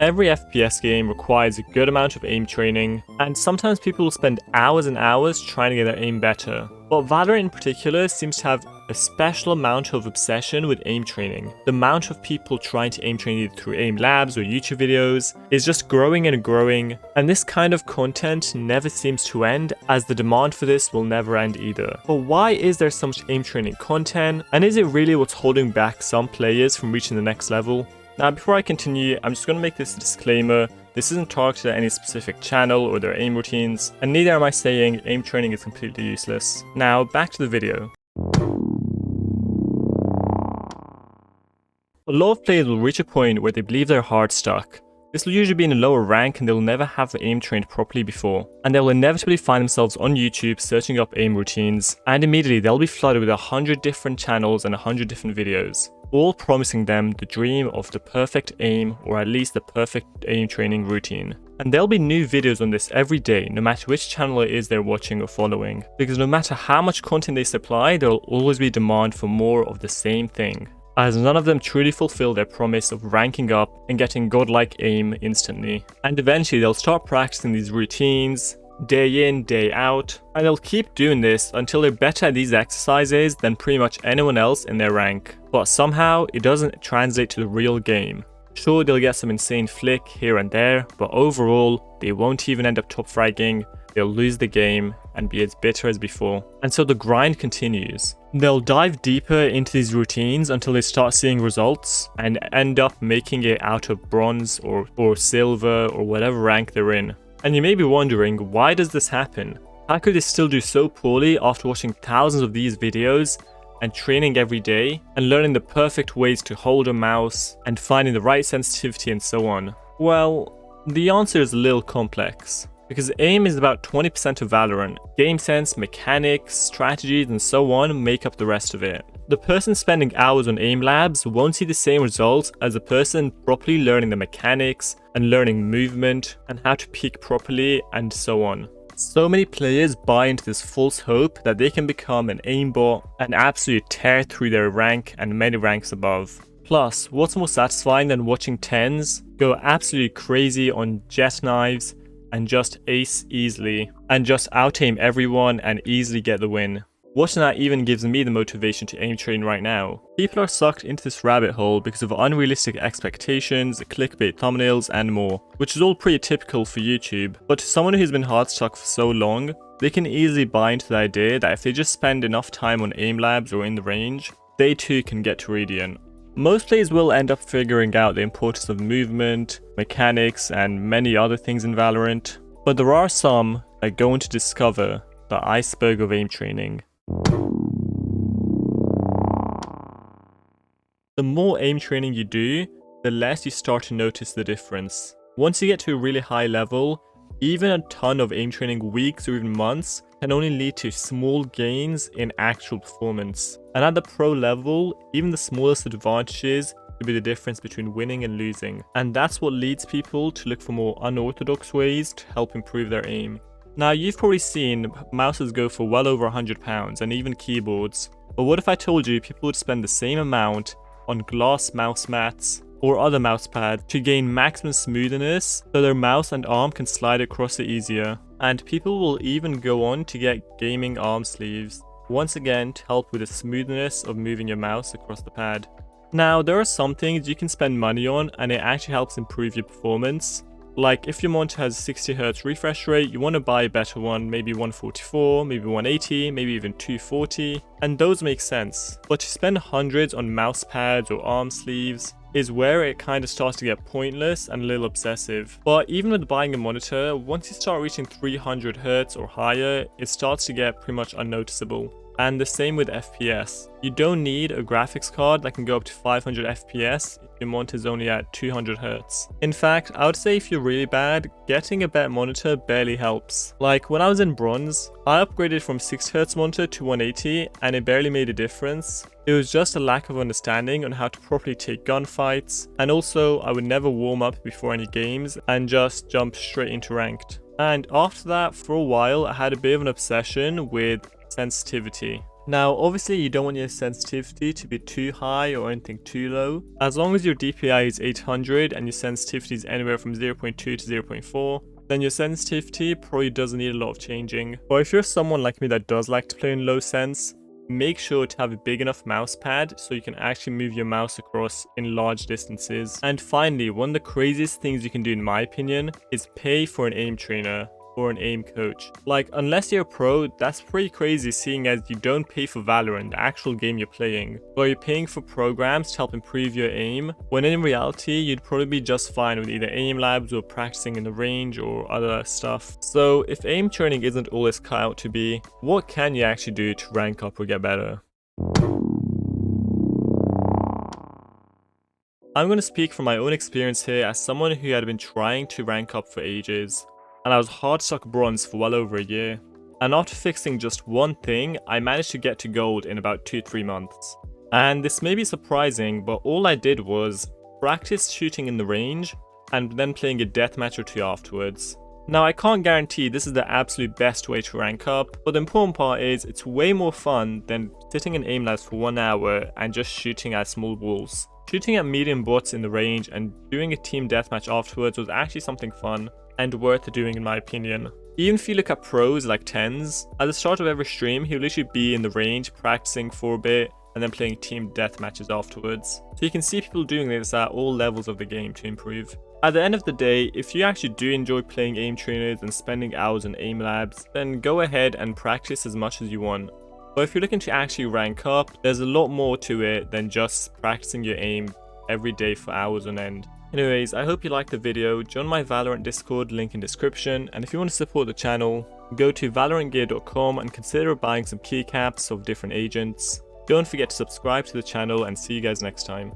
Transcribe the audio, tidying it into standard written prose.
Every FPS game requires a good amount of aim training, and sometimes people will spend hours and hours trying to get their aim better. But Valorant in particular seems to have a special amount of obsession with aim training. The amount of people trying to aim train either through aim labs or YouTube videos is just growing and growing, and this kind of content never seems to end, as the demand for this will never end either. But why is there so much aim training content, and is it really what's holding back some players from reaching the next level? Now, before I continue, I'm just going to make this disclaimer. This isn't targeted at any specific channel or their aim routines, and neither am I saying aim training is completely useless. Now, back to the video. A lot of players will reach a point where they believe they're hard stuck. This will usually be in a lower rank and they'll never have aim trained properly before, and they'll inevitably find themselves on YouTube searching up aim routines, and immediately they'll be flooded with 100 different channels and 100 different videos, all promising them the dream of the perfect aim, or at least the perfect aim training routine. And there'll be new videos on this every day, no matter which channel it is they're watching or following, because no matter how much content they supply, there'll always be demand for more of the same thing, as none of them truly fulfill their promise of ranking up and getting godlike aim instantly. And eventually they'll start practicing these routines day in, day out, and they'll keep doing this until they're better at these exercises than pretty much anyone else in their rank. But somehow it doesn't translate to the real game. Sure, they'll get some insane flick here and there, but overall they won't even end up top fragging, they'll lose the game and be as bitter as before. And so the grind continues. They'll dive deeper into these routines until they start seeing results and end up making it out of bronze or silver or whatever rank they're in. And you may be wondering, why does this happen? How could they still do so poorly after watching thousands of these videos and training every day and learning the perfect ways to hold a mouse and finding the right sensitivity and so on? Well, the answer is a little complex, because aim is about 20% of Valorant. Game sense, mechanics, strategies and so on make up the rest of it. The person spending hours on aim labs won't see the same results as a person properly learning the mechanics and learning movement and how to peek properly and so on. So many players buy into this false hope that they can become an aimbot and absolutely tear through their rank and many ranks above. Plus, what's more satisfying than watching 10s go absolutely crazy on jet knives and just ace easily and just out-aim everyone and easily get the win? Watching that even gives me the motivation to aim train right now. People are sucked into this rabbit hole because of unrealistic expectations, clickbait thumbnails and more, which is all pretty typical for YouTube. But to someone who's been hard stuck for so long, they can easily buy into the idea that if they just spend enough time on aim labs or in the range, they too can get to Radiant. Most players will end up figuring out the importance of movement, mechanics and many other things in Valorant, but there are some that go on to discover the iceberg of aim training. The more aim training you do, the less you start to notice the difference. Once you get to a really high level, even a ton of aim training weeks or even months can only lead to small gains in actual performance. And at the pro level, even the smallest advantages could be the difference between winning and losing. And that's what leads people to look for more unorthodox ways to help improve their aim. Now, you've probably seen mouses go for well over £100 and even keyboards. But what if I told you people would spend the same amount on glass mouse mats or other mouse pads to gain maximum smoothness so their mouse and arm can slide across it easier? And people will even go on to get gaming arm sleeves, once again to help with the smoothness of moving your mouse across the pad. Now, there are some things you can spend money on and it actually helps improve your performance. Like if your monitor has a 60Hz refresh rate, you want to buy a better one, maybe 144, maybe 180, maybe even 240, and those make sense. But to spend hundreds on mouse pads or arm sleeves is where it kind of starts to get pointless and a little obsessive. But even with buying a monitor, once you start reaching 300Hz or higher, it starts to get pretty much unnoticeable. And the same with FPS. You don't need a graphics card that can go up to 500 FPS if your monitor is only at 200Hz. In fact, I would say if you're really bad, getting a better monitor barely helps. Like when I was in bronze, I upgraded from 6Hz monitor to 180 and it barely made a difference. It was just a lack of understanding on how to properly take gunfights, and also I would never warm up before any games and just jump straight into ranked. And after that, for a while, I had a bit of an obsession with sensitivity. Now, obviously you don't want your sensitivity to be too high or anything too low. As long as your DPI is 800 and your sensitivity is anywhere from 0.2 to 0.4, then your sensitivity probably doesn't need a lot of changing. But if you're someone like me that does like to play in low sense, make sure to have a big enough mouse pad so you can actually move your mouse across in large distances. And finally, one of the craziest things you can do in my opinion is pay for an aim trainer or an aim coach. Like, unless you're a pro, that's pretty crazy seeing as you don't pay for Valorant, the actual game you're playing, but you're paying for programs to help improve your aim, when in reality you'd probably be just fine with either aim labs or practicing in the range or other stuff. So if aim training isn't all it's cut out to be, what can you actually do to rank up or get better? I'm going to speak from my own experience here as someone who had been trying to rank up for ages, and I was hard stuck bronze for well over a year. And after fixing just one thing, I managed to get to gold in about 2-3 months. And this may be surprising, but all I did was practice shooting in the range and then playing a deathmatch or two afterwards. Now, I can't guarantee this is the absolute best way to rank up, but the important part is it's way more fun than sitting in aim labs for 1 hour and just shooting at small balls. Shooting at medium bots in the range and doing a team deathmatch afterwards was actually something fun and worth doing in my opinion. Even if you look at pros like TenZ, at the start of every stream he'll literally be in the range practicing for a bit and then playing team deathmatches afterwards. So you can see people doing this at all levels of the game to improve. At the end of the day, if you actually do enjoy playing aim trainers and spending hours in aim labs, then go ahead and practice as much as you want. But if you're looking to actually rank up, there's a lot more to it than just practicing your aim every day for hours on end. Anyways, I hope you liked the video. Join my Valorant Discord, link in description, and if you want to support the channel, go to valorantgear.com and consider buying some keycaps of different agents. Don't forget to subscribe to the channel and see you guys next time.